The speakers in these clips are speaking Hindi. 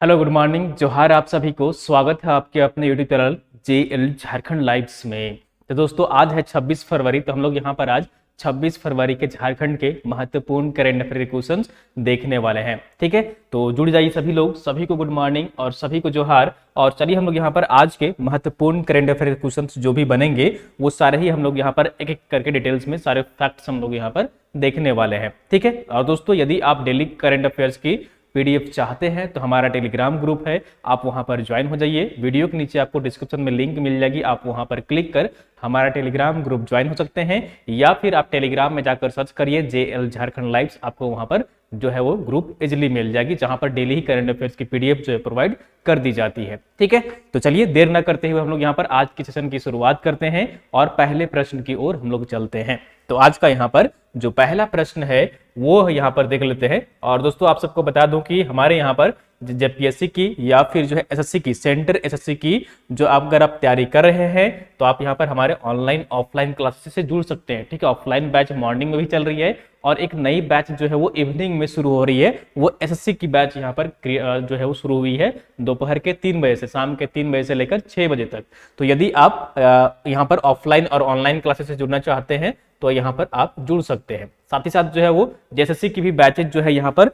हेलो, गुड मॉर्निंग, जोहार आप सभी को। स्वागत है आपके अपने YouTube channel JL Jharkhand lives में। तो दोस्तों, आज है 26 फरवरी। तो हम लोग यहाँ पर आज 26 फरवरी के झारखंड के महत्वपूर्ण करंट अफेयर क्वेश्चंस देखने वाले हैं। ठीक है, तो जुड़ जाइए सभी लोग। सभी को गुड मॉर्निंग और सभी को जोहार। और चलिए हम लोग यहाँ पर आज के महत्वपूर्ण करंट अफेयर क्वेश्चंस जो भी बनेंगे वो सारे ही हम लोग यहाँ पर एक एक करके डिटेल्स में सारे फैक्ट्स हम लोग यहाँ पर देखने वाले हैं। ठीक है, और दोस्तों यदि आप डेली करंट अफेयर्स की पीडीएफ चाहते हैं तो हमारा टेलीग्राम ग्रुप है, आप वहां पर ज्वाइन हो जाइए। वीडियो के नीचे आपको डिस्क्रिप्शन में लिंक मिल जाएगी, आप वहां पर क्लिक कर हमारा टेलीग्राम ग्रुप ज्वाइन हो सकते हैं, या फिर आप टेलीग्राम में जाकर सर्च करिए जेएल झारखंड लाइव्स। आपको वहां पर जो है वो ग्रुप इजिली मिल जाएगी, जहां पर डेली ही करंट अफेयर्स की पीडीएफ जो है प्रोवाइड कर दी जाती है। ठीक है, तो चलिए देर ना करते हुए हम लोग यहाँ पर आज की सेशन की शुरुआत करते हैं और पहले प्रश्न की ओर हम लोग चलते हैं। तो आज का यहाँ पर जो पहला प्रश्न है वो यहाँ पर देख लेते हैं। और दोस्तों आप सबको बता दूं कि हमारे यहाँ पर जब पीएससी की या फिर जो है एसएससी की, सेंटर एसएससी की जो अगर आप तैयारी कर रहे हैं तो आप यहाँ पर हमारे ऑनलाइन ऑफलाइन क्लासेस से जुड़ सकते हैं। ठीक है, ऑफलाइन बैच मॉर्निंग में भी चल रही है और एक नई बैच जो है वो इवनिंग में शुरू हो रही है। वो एसएससी की बैच यहाँ पर जो है वो शुरू हुई है दोपहर के 3 बजे से, शाम के 3 बजे से लेकर 6 बजे तक। तो यदि आप यहाँ पर ऑफलाइन और ऑनलाइन क्लासेस से जुड़ना चाहते हैं तो यहाँ पर आप जुड़ सकते हैं। साथ ही साथ जो है वो जेएसएससी की भी बैचेज जो है यहाँ पर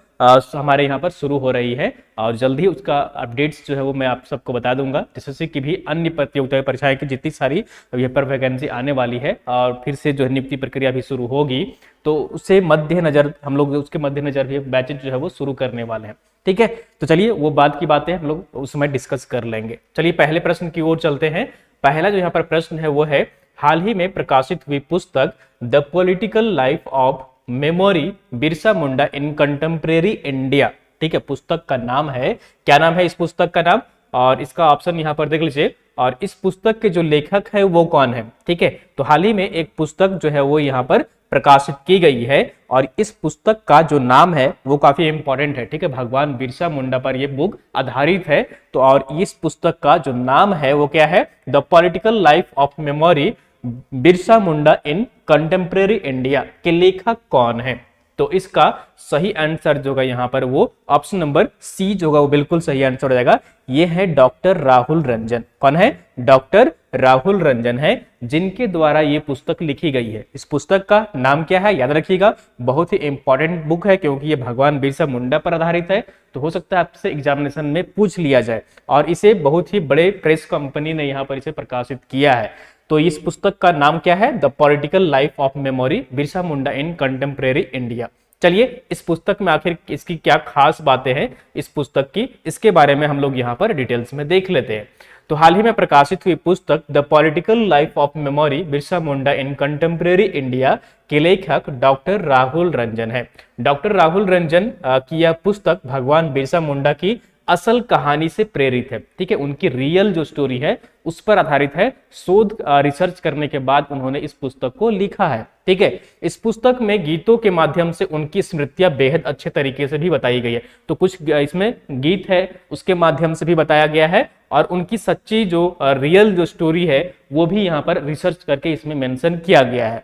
हमारे यहाँ पर शुरू हो रही है और जल्द ही उसका अपडेट्स जो है वो मैं आप सबको बता दूंगा। जेएसएससी की भी अन्य प्रतियोगिता परीक्षाएं की जितनी सारी यहाँ पर वैकेंसी आने वाली है और फिर से जो है नियुक्ति प्रक्रिया भी शुरू होगी, तो उससे मद्देनजर हम लोग उसके मद्देनजर भी बैचेज जो है वो शुरू करने वाले हैं। ठीक है, तो चलिए वो बाद की बातें हम लोग उस समय डिस्कस कर लेंगे। चलिए पहले प्रश्न की ओर चलते हैं। पहला जो यहाँ पर प्रश्न है वो है, हाल ही में प्रकाशित हुई पुस्तक the political life of memory Birsa Munda in contemporary India. ठीक है, पुस्तक का नाम है, क्या नाम है इस पुस्तक का नाम, और इसका ऑप्शन यहाँ पर देख लीजिए। और इस पुस्तक के जो लेखक है वो कौन है। ठीक है, तो हाल ही में एक पुस्तक जो है वो यहाँ पर प्रकाशित की गई है और इस पुस्तक का जो नाम है वो काफी इंपॉर्टेंट है। ठीक है, भगवान बिरसा मुंडा पर ये बुक आधारित है। तो और इस पुस्तक का जो नाम है वो क्या है, the political life of memory Birsa Munda in contemporary India के लेखक कौन है। तो इसका सही आंसर जो होगा यहाँ पर वो ऑप्शन नंबर सी जो होगा वो बिल्कुल सही आंसर हो जाएगा। ये है डॉक्टर राहुल रंजन। कौन है? डॉक्टर राहुल रंजन है जिनके द्वारा ये पुस्तक लिखी गई है। इस पुस्तक का नाम क्या है याद रखिएगा, बहुत ही इंपॉर्टेंट बुक है क्योंकि ये भगवान बिरसा मुंडा पर आधारित है। तो हो सकता है आपसे एग्जामिनेशन में पूछ लिया जाए और इसे बहुत ही बड़े प्रेस कंपनी ने यहाँ पर इसे प्रकाशित किया है। तो इस पुस्तक का नाम क्या है, the political life of memory Birsa Munda in contemporary India. चलिए इस पुस्तक में आखिर इसकी क्या खास बातें हैं इस पुस्तक की, इसके बारे में हम लोग यहाँ पर डिटेल्स में देख लेते हैं। तो हाल ही में प्रकाशित हुई पुस्तक the political life of memory Birsa Munda in contemporary India के लेखक डॉक्टर राहुल रंजन है। डॉक्टर राहुल रंजन की यह पुस्तक भगवान बिरसा मुंडा की असल कहानी से प्रेरित है। ठीक है, उनकी रियल जो स्टोरी है उस पर आधारित है। शोध रिसर्च करने के बाद उन्होंने इस पुस्तक को लिखा है। ठीक है, इस पुस्तक में गीतों के माध्यम से उनकी स्मृतियां बेहद अच्छे तरीके से भी बताई गई है। तो कुछ इसमें गीत है उसके माध्यम से भी बताया गया है और उनकी सच्ची जो रियल जो स्टोरी है वो भी यहाँ पर रिसर्च करके इसमें मेंशन किया गया है।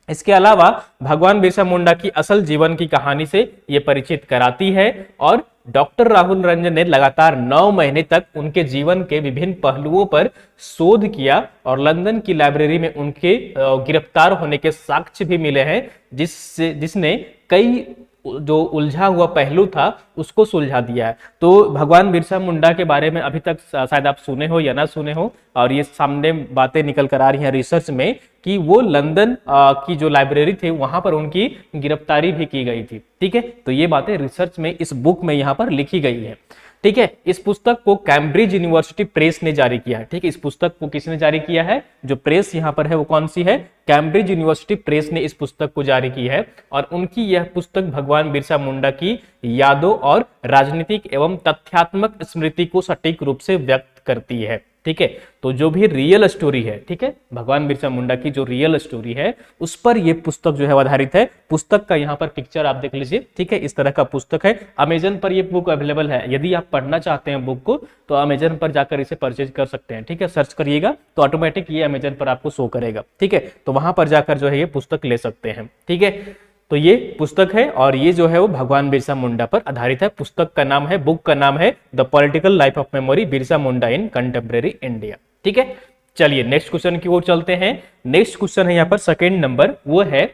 इसके अलावा भगवान बिरसा मुंडा की असल जीवन की कहानी से ये परिचित कराती है और डॉक्टर राहुल रंजन ने लगातार 9 महीने तक उनके जीवन के विभिन्न पहलुओं पर शोध किया और लंदन की लाइब्रेरी में उनके गिरफ्तार होने के साक्ष्य भी मिले हैं जिसने कई जो उलझा हुआ पहलू था उसको सुलझा दिया है। तो भगवान बिरसा मुंडा के बारे में अभी तक शायद आप सुने हो या ना सुने हो, और ये सामने बातें निकल कर आ रही हैं रिसर्च में कि वो लंदन की जो लाइब्रेरी थी वहां पर उनकी गिरफ्तारी भी की गई थी। ठीक है, तो ये बातें रिसर्च में इस बुक में यहाँ पर लिखी गई है। ठीक है, इस पुस्तक को कैम्ब्रिज यूनिवर्सिटी प्रेस ने जारी किया है। ठीक है, इस पुस्तक को किसने जारी किया है, जो प्रेस यहाँ पर है वो कौन सी है, कैम्ब्रिज यूनिवर्सिटी प्रेस ने इस पुस्तक को जारी की है। और उनकी यह पुस्तक भगवान बिरसा मुंडा की यादों और राजनीतिक एवं तथ्यात्मक स्मृति को सटीक रूप से व्यक्त करती है। ठीक है, तो जो भी रियल स्टोरी है, ठीक है, भगवान बिरसा मुंडा की जो रियल स्टोरी है उस पर यह पुस्तक जो है आधारित है। पुस्तक का यहाँ पर पिक्चर आप देख लीजिए। ठीक है, इस तरह का पुस्तक है। अमेजन पर यह बुक अवेलेबल है। यदि आप पढ़ना चाहते हैं बुक को तो अमेजन पर जाकर इसे परचेज कर सकते हैं। ठीक है, सर्च करिएगा तो ऑटोमेटिक ये अमेजन पर आपको शो करेगा। ठीक है, तो वहां पर जाकर जो है ये पुस्तक ले सकते हैं। ठीक है, तो ये पुस्तक है और ये जो है वो भगवान बिरसा मुंडा पर आधारित है। पुस्तक का नाम है, बुक का नाम है the political life of memory Birsa Munda in contemporary India. ठीक है, चलिए नेक्स्ट क्वेश्चन की ओर चलते हैं। नेक्स्ट क्वेश्चन है यहाँ पर सेकेंड नंबर, वो है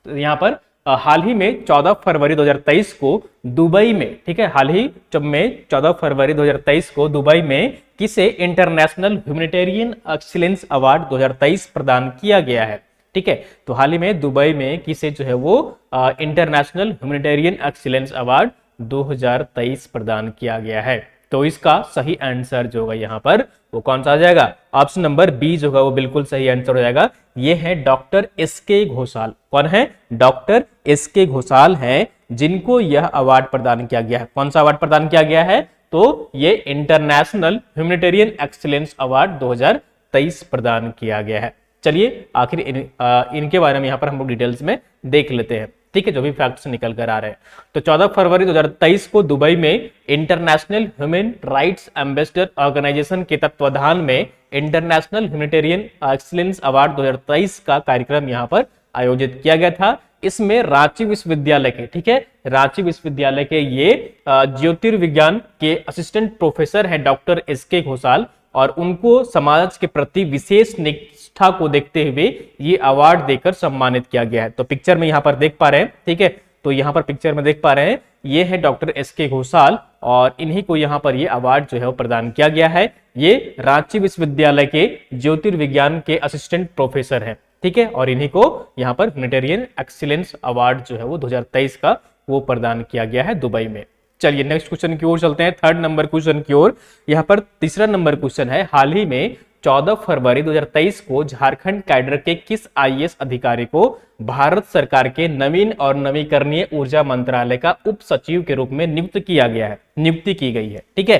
यहाँ पर हाल ही में 14 फरवरी 2023 को दुबई में, ठीक है, हाल ही जब में 14 फरवरी 2023 को दुबई में किसे इंटरनेशनल ह्यूमैनिटेरियन एक्सीलेंस अवार्ड 2023 प्रदान किया गया है। ठीक है, तो हाल ही में दुबई में किसे जो है वो इंटरनेशनल ह्यूमैनिटेरियन एक्सीलेंस अवार्ड 2023 प्रदान किया गया है। तो इसका सही आंसर जो होगा यहाँ पर वो कौन सा आ जाएगा? ऑप्शन नंबर बी जो होगा वो बिल्कुल सही आंसर हो जाएगा। ये है डॉक्टर एस के घोषाल। कौन है? डॉक्टर एस के घोषाल है जिनको यह अवार्ड प्रदान किया गया है। कौन सा अवार्ड प्रदान किया गया है? तो ये इंटरनेशनल ह्यूमैनिटेरियन एक्सीलेंस अवार्ड 2023 प्रदान किया गया है। चलिए आखिर इनके बारे में यहाँ पर हम लोग डिटेल्स में देख लेते हैं। ठीक है, जो भी फैक्ट्स निकल कर आ रहे हैं। तो 14 फरवरी 2023 को दुबई में international human rights ambassador organisation के तत्वाधान में इंटरनेशनल ह्यूमैनिटेरियन एक्सीलेंस अवार्ड 2023 का कार्यक्रम यहाँ पर आयोजित किया गया था। इसमें रांची विश्वविद्यालय के, ठीक है, रांची विश्वविद्यालय के ये ज्योतिर्विज्ञान के असिस्टेंट प्रोफेसर है डॉक्टर एस के घोषाल, और उनको समाज के प्रति विशेष निष्ठा को देखते हुए ये अवार्ड देकर सम्मानित किया गया है। तो पिक्चर में यहाँ पर देख पा रहे हैं, ठीक है, तो यहाँ पर पिक्चर में देख पा रहे हैं ये है डॉक्टर एस के घोषाल और इन्हीं को यहाँ पर ये अवार्ड जो है वो प्रदान किया गया है। ये रांची विश्वविद्यालय के ज्योतिर्विज्ञान के असिस्टेंट प्रोफेसर हैं। ठीक है, और इन्हीं को यहाँ पर ह्यूमैनिटेरियन एक्सीलेंस अवार्ड जो है वो 2023 का वो प्रदान किया गया है दुबई में। चलिए नेक्स्ट क्वेश्चन की ओर चलते हैं, थर्ड नंबर क्वेश्चन की ओर। यहाँ पर तीसरा नंबर क्वेश्चन है, हाल ही में 14 फरवरी 2023 को झारखंड कैडर के किस आईएएस अधिकारी को भारत सरकार के नवीन और नवीकरणीय ऊर्जा मंत्रालय का उप सचिव के रूप में नियुक्त किया गया है, नियुक्ति की गई है। ठीक है,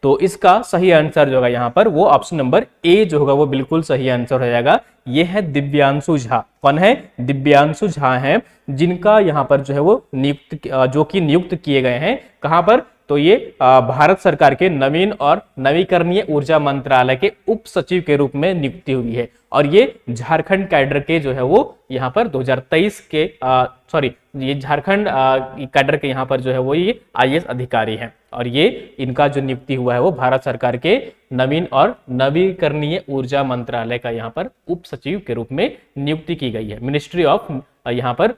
तो इसका सही आंसर जो होगा यहाँ पर वो ऑप्शन नंबर ए जो होगा वो बिल्कुल सही आंसर हो जाएगा। ये है दिव्यांशु झा। कौन है? दिव्यांशु झा हैं जिनका यहाँ पर जो है वो नियुक्त किए गए हैं। कहां पर? तो ये भारत सरकार के नवीन और नवीकरणीय ऊर्जा मंत्रालय के उप सचिव के रूप में नियुक्ति हुई है और ये झारखंड कैडर के जो है वो यहाँ पर 2023 के ये झारखंड कैडर के यहाँ पर जो है वो ये आईएएस अधिकारी हैं और ये इनका जो नियुक्ति हुआ है वो भारत सरकार के नवीन और नवीकरणीय ऊर्जा मंत्रालय का यहाँ पर उप सचिव के रूप में नियुक्ति की गई है। मिनिस्ट्री ऑफ यहाँ पर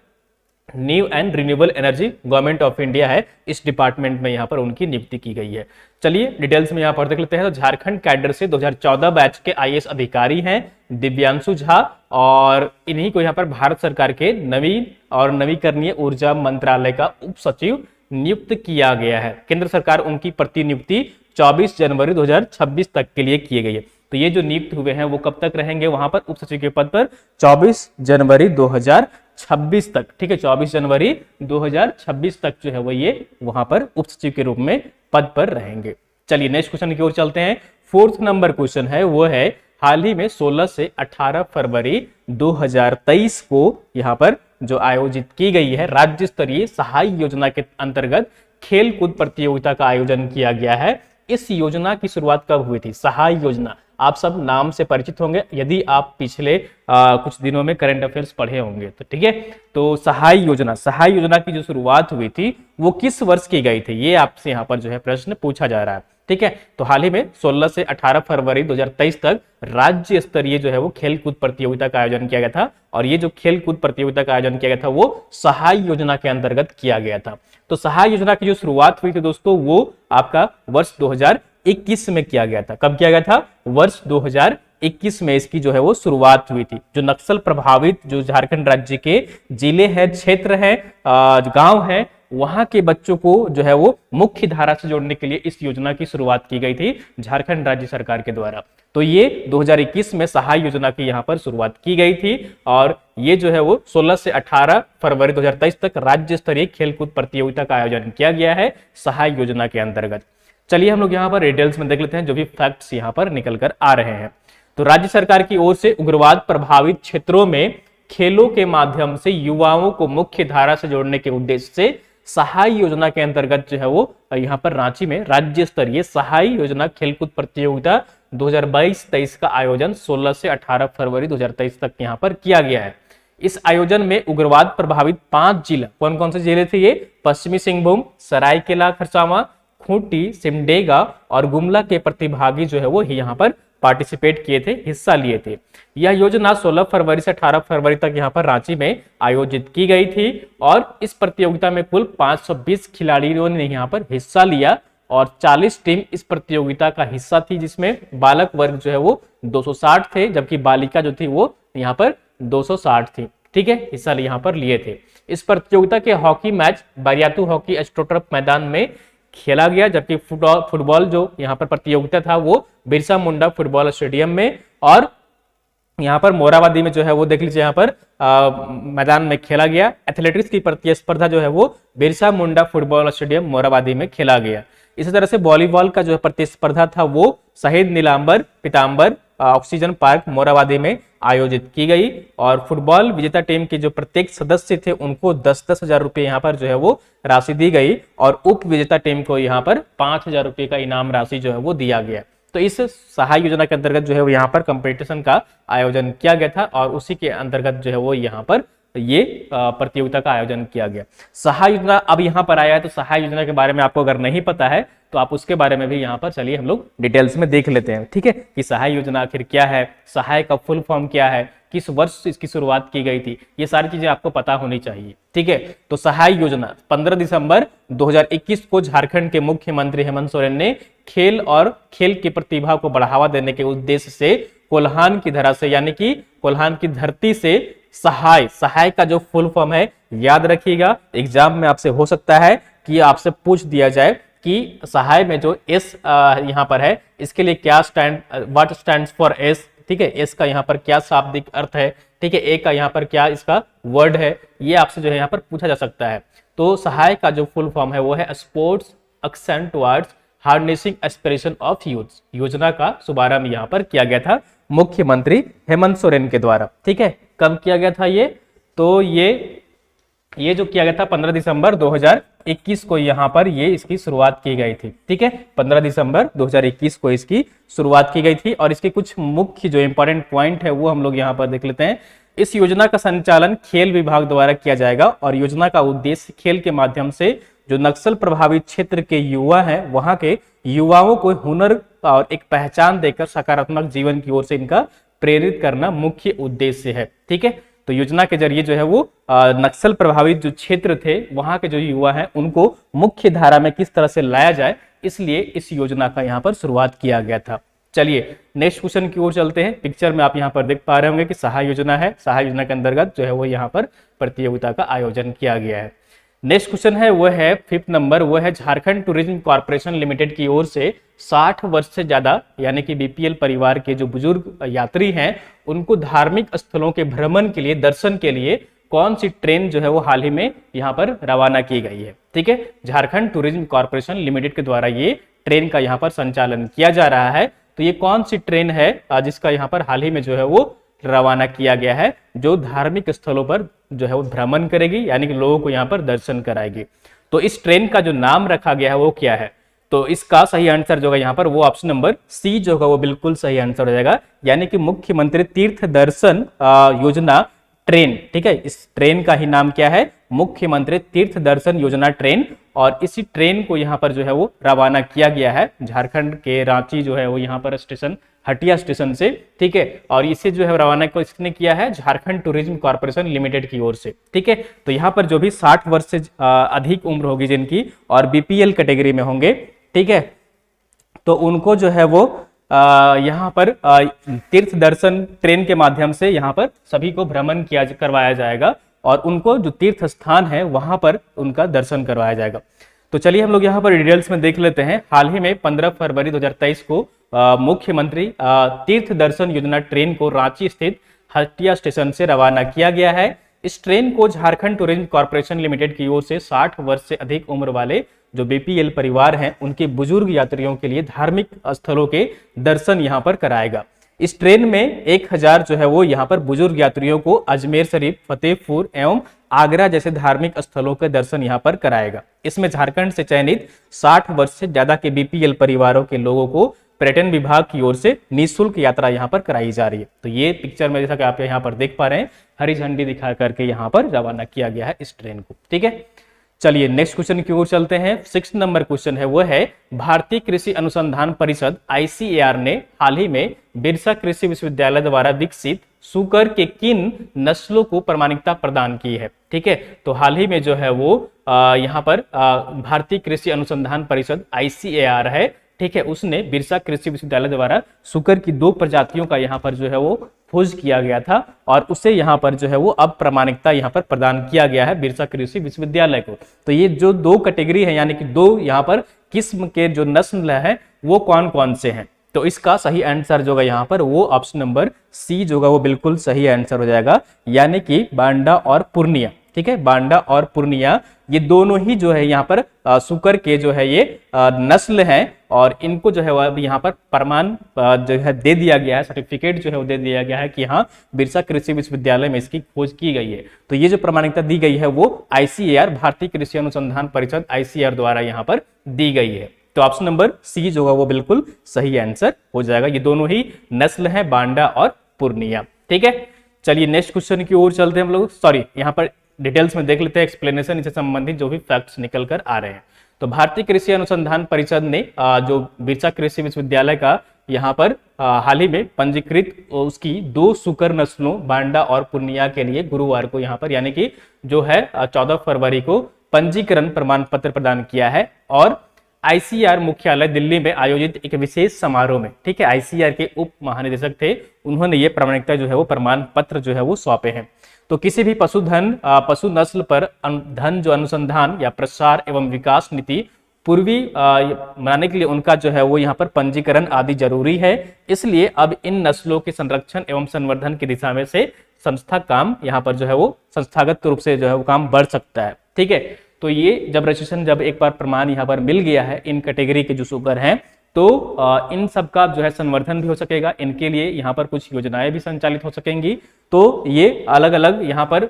new and renewable energy government of India है, इस डिपार्टमेंट में यहाँ पर उनकी नियुक्ति की गई है। चलिए डिटेल्स में यहाँ पर देख लेते हैं। तो झारखंड कैडर से 2014 बैच के आईएएस अधिकारी हैं दिव्यांशु झा और इन्हीं को यहाँ पर भारत सरकार के नवीन और नवीकरणीय ऊर्जा मंत्रालय का उप सचिव नियुक्त किया गया है। केंद्र सरकार उनकी प्रतिनियुक्ति 24 जनवरी 2026 तक के लिए की गई है। तो ये जो नियुक्त हुए हैं वो कब तक रहेंगे वहां पर उप सचिव के पद पर? 24 जनवरी 2026 तक। ठीक है, 24 जनवरी 2026 तक जो है वो ये वहां पर उप सचिव के रूप में पद पर रहेंगे। चलिए नेक्स्ट क्वेश्चन की ओर चलते हैं। फोर्थ नंबर क्वेश्चन है वो है, हाल ही में 16 से 18 फरवरी 2023 को यहाँ पर जो आयोजित की गई है राज्य स्तरीय सहाय योजना के अंतर्गत खेल कूद प्रतियोगिता का आयोजन किया गया है। इस योजना की शुरुआत कब हुई थी? सहाय योजना आप सब नाम से परिचित होंगे यदि आप पिछले कुछ दिनों में करंट अफेयर्स पढ़े होंगे तो। ठीक है, तो सहाय योजना की जो शुरुआत हुई थी वो किस वर्ष की गई थी? ये आपसे यहाँ पर जो है प्रश्न पूछा जा रहा है। ठीक है, तो हाल ही में 16 से 18 फरवरी 2023 तक राज्य स्तरीय जो है वो खेल कूद प्रतियोगिता का आयोजन किया गया था और ये जो खेल कूद प्रतियोगिता का आयोजन किया गया था वो सहाय योजना के अंतर्गत किया गया था। तो सहाय योजना की जो शुरुआत हुई थी दोस्तों वो आपका वर्ष 2021 में किया गया था। कब किया गया था? वर्ष 2021 में इसकी जो है वो शुरुआत हुई थी। जो नक्सल प्रभावित जो झारखंड राज्य के जिले हैं, क्षेत्र हैं, गांव हैं, वहां के बच्चों को जो है वो मुख्य धारा से जोड़ने के लिए इस योजना की शुरुआत की गई थी झारखंड राज्य सरकार के द्वारा। तो ये 2021 में सहाय योजना की यहाँ पर शुरुआत की गई थी और ये जो है वो 16 से 18 फरवरी 2023 तक राज्य स्तरीय खेलकूद प्रतियोगिता का आयोजन किया गया है सहाय योजना के अंतर्गत। चलिए हम लोग यहाँ पर डिटेल्स में देख लेते हैं जो भी फैक्ट्स यहाँ पर निकल कर आ रहे हैं। तो राज्य सरकार की ओर से उग्रवाद प्रभावित क्षेत्रों में खेलों के माध्यम से युवाओं को मुख्य धारा से जोड़ने के उद्देश्य से सहाय योजना के अंतर्गत जो है वो यहाँ पर रांची में राज्य स्तरीय सहाय योजना खेलकूद प्रतियोगिता 2022-23 का आयोजन 16 से 18 फरवरी 2023 तक यहाँ पर किया गया है। इस आयोजन में उग्रवाद प्रभावित 5 जिला, कौन कौन से जिले थे ये? पश्चिमी सिंहभूम, सरायकेला खरसावां, खूंटी, सिमडेगा और गुमला के प्रतिभागी जो है वो यहाँ पर पार्टिसिपेट किए थे, हिस्सा लिए थे। यह योजना 16 फरवरी से 18 फरवरी तक यहाँ पर रांची में आयोजित की गई थी और इस प्रतियोगिता में कुल 520 खिलाड़ियों ने यहाँ पर हिस्सा लिया और 40 टीम इस प्रतियोगिता का हिस्सा थी, जिसमें बालक वर्ग जो है वो 260 थे, जबकि बालिका जो थी वो यहाँ पर 260 थी। ठीक है, हिस्सा यहाँ पर लिए थे। इस प्रतियोगिता के hockey match Bariatu hockey astroturf मैदान में खेला गया, जबकि फुटबॉल जो यहाँ पर प्रतियोगिता था वो बिरसा मुंडा फुटबॉल स्टेडियम में और यहाँ पर मोराबादी में जो है वो देख लीजिए यहाँ पर मैदान में खेला गया। एथलेटिक्स की प्रतिस्पर्धा जो है वो बिरसा मुंडा फुटबॉल स्टेडियम मोराबादी में खेला गया। इसी तरह से वॉलीबॉल का जो प्रतिस्पर्धा था वो शहीद नीलांबर पीतांबर ऑक्सीजन पार्क मोराबादी में आयोजित की गई और फुटबॉल विजेता टीम के जो प्रत्येक सदस्य थे उनको 10-10 हजार रुपये यहाँ पर जो है वो राशि दी गई और उप विजेता टीम को यहाँ पर 5,000 रुपये का इनाम राशि जो है वो दिया गया। तो इस सहाय योजना के अंतर्गत जो है वो यहाँ पर कंपटीशन का आयोजन किया गया था और उसी के अंतर्गत जो है वो यहाँ पर ये प्रतियोगिता का आयोजन किया गया। सहाय योजना अब यहाँ पर आया है, तो सहाय योजना के बारे में आपको अगर नहीं पता है तो आप उसके बारे में भी यहाँ पर चलिए हम लोग डिटेल्स में देख लेते हैं। ठीक है, कि सहाय योजना आखिर क्या है, सहाय का फुल फॉर्म क्या है, किस वर्ष इसकी शुरुआत की गई थी, ये सारी चीजें आपको पता होनी चाहिए। ठीक है, तो सहाय योजना 15 दिसंबर 2021 को झारखंड के मुख्यमंत्री हेमंत सोरेन ने खेल और खेल की प्रतिभा को बढ़ावा देने के उद्देश्य से कोल्हान की धरा से, यानी कि कोल्हान की धरती से सहाय का जो फुल फॉर्म है याद रखिएगा, एग्जाम में आपसे हो सकता है कि आपसे पूछ दिया जाए कि सहाय में जो एस यहाँ पर है इसके लिए क्या व्हाट स्टैंड्स फॉर एस। ठीक है, एस का यहाँ पर क्या शाब्दिक अर्थ है, ठीक है, ए का यहाँ पर क्या इसका वर्ड है, ये आपसे जो है यहाँ पर पूछा जा सकता है। तो सहाय का जो फुल फॉर्म है वो है sports action towards harnessing aspiration of youth. योजना का शुभारंभ यहाँ पर किया गया था मुख्यमंत्री हेमंत सोरेन के द्वारा। ठीक है, कब किया गया था ये? तो ये जो किया गया था 15 दिसंबर 2021 को यहाँ पर ये इसकी शुरुआत की गई थी। ठीक है, 15 दिसंबर 2021 को इसकी शुरुआत की गई थी और इसके कुछ मुख्य जो इंपॉर्टेंट पॉइंट है वो हम लोग यहाँ पर देख लेते हैं। इस योजना का संचालन खेल विभाग द्वारा किया जाएगा और योजना का उद्देश्य खेल के माध्यम से जो नक्सल प्रभावित क्षेत्र के युवा हैं वहां के युवाओं को हुनर और एक पहचान देकर सकारात्मक जीवन की ओर से इनका प्रेरित करना मुख्य उद्देश्य है। ठीक है, तो योजना के जरिए जो है वो नक्सल प्रभावित जो क्षेत्र थे वहां के जो युवा हैं उनको मुख्य धारा में किस तरह से लाया जाए, इसलिए इस योजना का यहाँ पर शुरुआत किया गया था। चलिए नेक्स्ट क्वेश्चन की ओर चलते हैं। पिक्चर में आप यहाँ पर देख पा रहे होंगे कि सहाय योजना है, सहाय योजना के अंतर्गत जो है वो यहाँ पर प्रतियोगिता का आयोजन किया गया है। नेक्स्ट क्वेश्चन है वो है 5th नंबर, वो है झारखंड टूरिज्म कॉर्पोरेशन लिमिटेड की ओर से 60 वर्ष से ज्यादा यानी कि बीपीएल परिवार के जो बुजुर्ग यात्री हैं उनको धार्मिक स्थलों के भ्रमण के लिए, दर्शन के लिए कौन सी ट्रेन जो है वो हाल ही में यहाँ पर रवाना की गई है। ठीक है, झारखंड टूरिज्म कॉर्पोरेशन लिमिटेड के द्वारा ये ट्रेन का यहाँ पर संचालन किया जा रहा है। तो ये कौन सी ट्रेन है जिसका यहाँ पर हाल ही में जो है वो रवाना किया गया है, जो धार्मिक स्थलों पर जो है वो भ्रमण करेगी, यानी कि लोगों को यहाँ पर दर्शन कराएगी। तो इस ट्रेन का जो नाम रखा गया है वो क्या है? तो इसका सही आंसर जो है यहाँ पर वो ऑप्शन नंबर सी जो होगा वो बिल्कुल सही आंसर हो जाएगा, यानी कि मुख्यमंत्री तीर्थ दर्शन योजना ट्रेन। ठीक है, इस ट्रेन का ही नाम क्या है? मुख्यमंत्री तीर्थ दर्शन योजना ट्रेन। और इसी ट्रेन को यहाँ पर जो है वो रवाना किया गया है झारखंड के रांची जो है वो यहाँ पर स्टेशन, हटिया स्टेशन से। ठीक है, और इसे जो है रवाना को इसने किया है झारखंड टूरिज्म कॉर्पोरेशन लिमिटेड की ओर से। ठीक है, तो यहाँ पर जो भी 60 वर्ष से अधिक उम्र होगी जिनकी और बीपीएल कैटेगरी में होंगे, ठीक है, तो उनको जो है वो यहाँ पर तीर्थ दर्शन ट्रेन के माध्यम से यहाँ पर सभी को भ्रमण करवाया जाएगा और उनको जो तीर्थ स्थान है वहां पर उनका दर्शन करवाया जाएगा। तो चलिए हम लोग यहाँ पर डिटेल्स में देख लेते हैं। हाल ही में 15 फरवरी 2023 को मुख्यमंत्री तीर्थ दर्शन योजना ट्रेन को रांची स्थित हटिया स्टेशन से रवाना किया गया है। इस ट्रेन को झारखंड टूरिज्म कॉर्पोरेशन लिमिटेड की ओर से 60 वर्ष से अधिक उम्र वाले जो बीपीएल परिवार हैं उनके बुजुर्ग यात्रियों के लिए धार्मिक स्थलों के दर्शन यहाँ पर कराएगा। इस ट्रेन में 1000 जो है वो यहाँ पर बुजुर्ग यात्रियों को अजमेर शरीफ, फतेहपुर एवं आगरा जैसे धार्मिक स्थलों के दर्शन यहाँ पर कराएगा। इसमें झारखंड से चयनित 60 वर्ष से ज्यादा के बीपीएल परिवारों के लोगों को पर्यटन विभाग की ओर से निःशुल्क यात्रा यहाँ पर कराई जा रही है। तो ये पिक्चर में जैसा कि आप यहाँ पर देख पा रहे हैं, हरी झंडी दिखा करके यहाँ पर रवाना किया गया है इस ट्रेन को। ठीक है, चलिए नेक्स्ट क्वेश्चन की ओर चलते हैं। 6 नंबर क्वेश्चन है वो है भारतीय कृषि अनुसंधान परिषद ICAR ने हाल ही में बिरसा कृषि विश्वविद्यालय द्वारा विकसित सुकर के किन नस्लों को प्रामाणिकता प्रदान की है। ठीक है, तो हाल ही में जो है वो यहाँ पर भारतीय कृषि अनुसंधान परिषद ICAR है, ठीक है, उसने बिरसा कृषि विश्वविद्यालय द्वारा सुकर की 2 प्रजातियों का यहाँ पर जो है वो खोज किया गया था और उसे यहाँ पर जो है वो अब प्रामाणिकता यहाँ पर प्रदान किया गया है बिरसा कृषि विश्वविद्यालय को। तो ये जो 2 कैटेगरी है यानी कि 2 यहाँ पर किस्म के जो नस्ल है वो कौन कौन से हैं, तो इसका सही आंसर जो है यहाँ पर वो ऑप्शन नंबर सी जो है वो बिल्कुल सही आंसर हो जाएगा, यानी कि बांडा और पूर्णिया। ठीक है, बांडा और पूर्णिया ये दोनों ही जो है यहाँ पर सुकर के जो है ये नस्ल हैं और इनको जो है वो अब यहाँ पर प्रमाण जो है दे दिया गया है, सर्टिफिकेट जो है वो दे दिया गया है कि हाँ बिरसा कृषि विश्वविद्यालय में इसकी खोज की गई है। तो ये जो प्रमाणिकता दी गई है वो ICAR भारतीय कृषि अनुसंधान परिषद ICAR द्वारा यहाँ पर दी गई है। तो ऑप्शन नंबर सी जो है वो बिल्कुल सही आंसर हो जाएगा। ये दोनों ही नस्ल है, बांडा और पूर्णिया। ठीक है, चलिए नेक्स्ट क्वेश्चन की ओर चलते हैं हम लोग। सॉरी, यहाँ पर डिटेल्स में देख लेते हैं एक्सप्लेनेशन इससे संबंधित जो भी फैक्ट्स निकल कर आ रहे हैं। तो भारतीय कृषि अनुसंधान परिषद ने जो बिरसा कृषि विश्वविद्यालय का यहाँ पर हाल ही में पंजीकृत उसकी 2 सुकर नस्लों बांडा और पूर्णिया के लिए गुरुवार को यहाँ पर यानी कि जो है 14 फरवरी को पंजीकरण प्रमाण पत्र प्रदान किया है और ICAR मुख्यालय दिल्ली में आयोजित एक विशेष समारोह में, ठीक है, ICAR के उप महानिदेशक थे, उन्होंने ये प्रामाणिकता जो है वो प्रमाण पत्र जो है वो सौंपे हैं। तो किसी भी पशु नस्ल पर धन जो अनुसंधान या प्रसार एवं विकास नीति पूर्वी बनाने के लिए उनका जो है वो यहाँ पर पंजीकरण आदि जरूरी है। इसलिए अब इन नस्लों के संरक्षण एवं संवर्धन की दिशा में से संस्था काम यहाँ पर जो है वो संस्थागत रूप से जो है वो काम बढ़ सकता है। ठीक है, तो ये जब रजिस्ट्रेशन जब एक बार प्रमाण यहाँ पर मिल गया है इन कैटेगरी के जो सुकर हैं तो इन सब का जो है संवर्धन भी हो सकेगा, इनके लिए यहाँ पर कुछ योजनाएं भी संचालित हो सकेंगी। तो ये अलग अलग यहाँ पर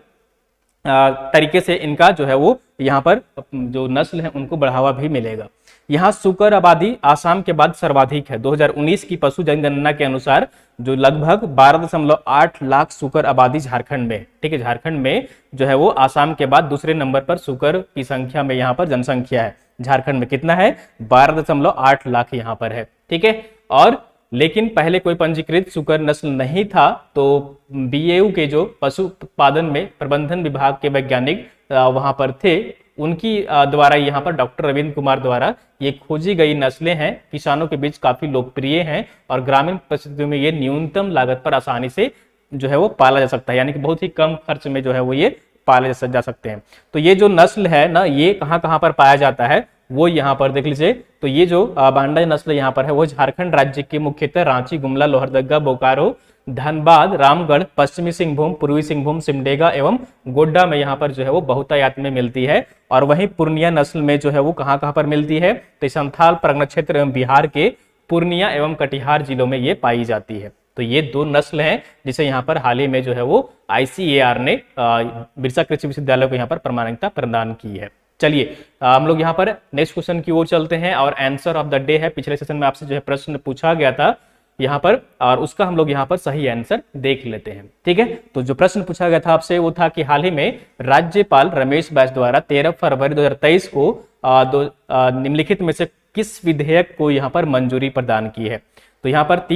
तरीके से इनका जो है वो यहाँ पर जो नस्ल है उनको बढ़ावा भी मिलेगा। यहाँ सुकर आबादी आसाम के बाद सर्वाधिक है। 2019 की पशु जनगणना के अनुसार जो लगभग 12.8 लाख सुकर आबादी झारखंड में, ठीक है, झारखंड में जो है वो आसाम के बाद दूसरे नंबर पर सुकर की संख्या में यहाँ पर जनसंख्या है। झारखंड में कितना है? 12.8 लाख यहाँ पर है। ठीक है, और लेकिन पहले कोई पंजीकृत सुकर नस्ल नहीं था। तो BAU के जो पशु उत्पादन में प्रबंधन विभाग के वैज्ञानिक वहां पर थे, उनकी द्वारा यहाँ पर डॉक्टर रविंद्र कुमार द्वारा ये खोजी गई नस्लें हैं, किसानों के बीच काफी लोकप्रिय हैं और ग्रामीण परिस्थितियों में ये न्यूनतम लागत पर आसानी से जो है वो पाला जा सकता है, यानी कि बहुत ही कम खर्च में जो है वो ये पाले जा सकते हैं। तो ये जो नस्ल है ना, ये कहाँ कहाँ पर पाया जाता है वो यहाँ पर देख लीजिए। तो ये जो बांडा नस्ल यहाँ पर है वो झारखंड राज्य के मुख्यतः रांची, गुमला, लोहरदगा, बोकारो, धनबाद, रामगढ़, पश्चिमी सिंहभूम, पूर्वी सिंहभूम, सिमडेगा एवं गोड्डा में यहाँ पर जो है वो बहुतायत में मिलती है। और वहीं पूर्णिया नस्ल में जो है वो कहाँ कहाँ पर मिलती है? तो संथाल परगना क्षेत्र एवं बिहार के पूर्णिया एवं कटिहार जिलों में ये पाई जाती है। तो ये 2 नस्ल हैं जिसे यहाँ पर हाल ही में जो है वो ICAR ने बिरसा कृषि विश्वविद्यालय को यहाँ पर प्रमाणिकता प्रदान की है। चलिए हम लोग यहाँ पर नेक्स्ट क्वेश्चन की ओर चलते हैं और आंसर ऑफ द डे है। पिछले सेशन में आपसे जो है प्रश्न पूछा गया था यहाँ पर और उसका हम लोग यहाँ पर सही आंसर देख लेते हैं। ठीक है, तो जो प्रश्न पूछा गया था आपसे वो था कि हाल ही में राज्यपाल रमेश बैस द्वारा 13 फरवरी 2023 को निम्नलिखित में से किस विधेयक को यहाँ पर मंजूरी प्रदान की है? तो यहाँ पर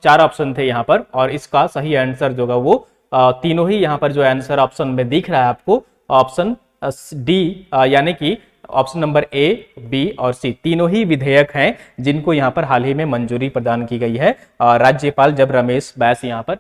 4 ऑप्शन थे यहाँ पर और इसका सही आंसर जो होगा वो तीनों ही यहाँ पर जो आंसर ऑप्शन में दिख रहा है आपको, ऑप्शन डी यानी कि ऑप्शन नंबर A, B और C तीनों ही विधेयक हैं जिनको यहाँ पर हाल ही में मंजूरी प्रदान की गई है राज्यपाल जब रमेश बैस यहाँ पर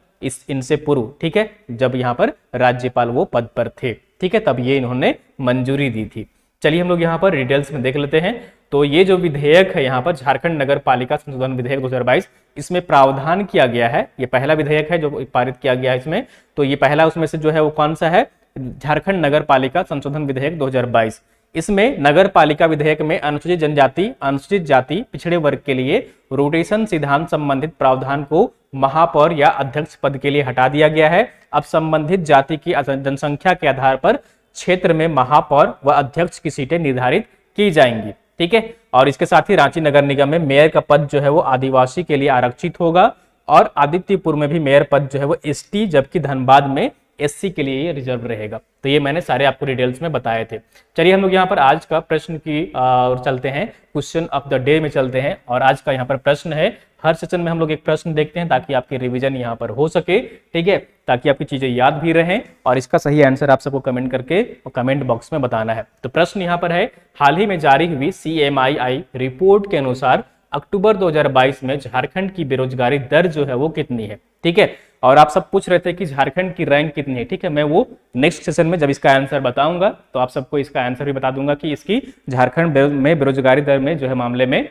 इनसे पूर्व, ठीक है, जब यहाँ पर राज्यपाल वो पद पर थे, ठीक है, तब ये इन्होंने मंजूरी दी थी। चलिए हम लोग यहाँ पर डिटेल्स में देख लेते हैं। तो ये जो विधेयक है यहाँ पर झारखंड नगर पालिका संशोधन विधेयक 2022, इसमें प्रावधान किया गया है, ये पहला विधेयक है जो पारित किया गया है इसमें। तो ये पहला उसमें से जो है वो कौन सा है? झारखंड नगर पालिका संशोधन विधेयक 2022। इसमें नगर पालिका विधेयक में अनुसूचित जनजाति, अनुसूचित जाति, पिछड़े वर्ग के लिए रोटेशन सिद्धांत संबंधित प्रावधान को महापौर या अध्यक्ष पद के लिए हटा दिया गया है। अब संबंधित जाति की जनसंख्या के आधार पर क्षेत्र में महापौर व अध्यक्ष की सीटें निर्धारित की जाएंगी। ठीक है। और इसके साथ ही रांची नगर निगम में मेयर का पद जो है वो आदिवासी के लिए आरक्षित होगा, और आदित्यपुर में भी मेयर पद जो है वो एसटी, जबकि धनबाद में एससी के लिए ये रिजर्व रहेगा। तो ये मैंने सारे आपको डिटेल्स में बताए थे। चलिए हम लोग यहाँ पर आज का प्रश्न की और चलते हैं, क्वेश्चन ऑफ द डे में चलते हैं। और आज का यहाँ पर प्रश्न है, हर सेशन में हम लोग एक प्रश्न देखते हैं ताकि आपकी रिवीजन यहाँ पर हो सके, ठीक है, ताकि आपकी चीजें याद भी रहें। और इसका सही आंसर आप सबको कमेंट करके कमेंट बॉक्स में बताना है। तो प्रश्न यहाँ पर है, हाल ही में जारी हुई CMII रिपोर्ट के अनुसार अक्टूबर 2022 में झारखंड की बेरोजगारी दर जो है वो कितनी है, ठीक है। और आप सब पूछ रहे थे कि झारखंड की रैंक कितनी है, ठीक है। मैं वो नेक्स्ट सेशन में जब इसका आंसर बताऊंगा तो आप सबको इसका आंसर भी बता दूंगा कि इसकी झारखंड में बेरोजगारी दर में जो है मामले में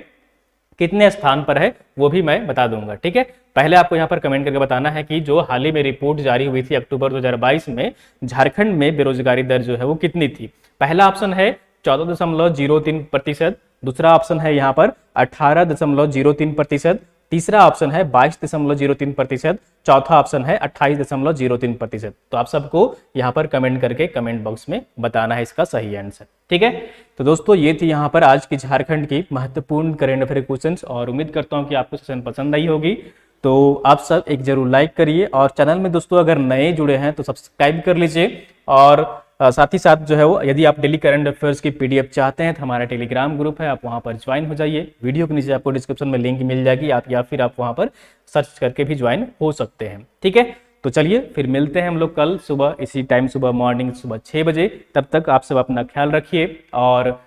कितने स्थान पर है, वो भी मैं बता दूंगा, ठीक है। पहले आपको यहाँ पर कमेंट करके बताना है कि जो हाल ही में रिपोर्ट जारी हुई थी अक्टूबर 2022 में, झारखंड में बेरोजगारी दर जो है वो कितनी थी। पहला ऑप्शन है 14.03%, दूसरा ऑप्शन है यहाँ पर 18.03%, तीसरा ऑप्शन है 22.03%, चौथा ऑप्शन है 28.03%। तो आप सबको यहाँ पर कमेंट करके कमेंट बॉक्स में बताना है इसका सही आंसर, ठीक है। तो दोस्तों ये थी यहाँ पर आज की झारखंड की महत्वपूर्ण करेंट अफेयर क्वेश्चंस, और उम्मीद करता हूँ कि आपको सेशन पसंद आई होगी। तो आप सब एक जरूर लाइक करिए, और चैनल में दोस्तों अगर नए जुड़े हैं तो सब्सक्राइब कर लीजिए। और साथ ही साथ जो है वो यदि आप डेली करंट अफेयर्स की PDF चाहते हैं तो हमारा टेलीग्राम ग्रुप है, आप वहां पर ज्वाइन हो जाइए। वीडियो के नीचे आपको डिस्क्रिप्शन में लिंक मिल जाएगी, आप या फिर आप वहां पर सर्च करके भी ज्वाइन हो सकते हैं, ठीक है। तो चलिए फिर मिलते हैं हम लोग कल सुबह इसी टाइम, सुबह मॉर्निंग सुबह 6 बजे। तब तक आप सब अपना ख्याल रखिए और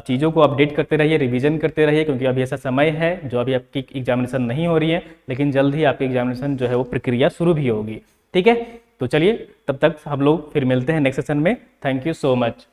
चीज़ों को अपडेट करते रहिए, रिवीजन करते रहिए, क्योंकि अभी ऐसा समय है जो अभी आपकी एग्जामिनेशन नहीं हो रही है, लेकिन जल्द ही आपकी एग्जामिनेशन जो है वो प्रक्रिया शुरू भी होगी, ठीक है। तो चलिए तब तक हम लोग फिर मिलते हैं नेक्स्ट सेशन में। Thank you so much.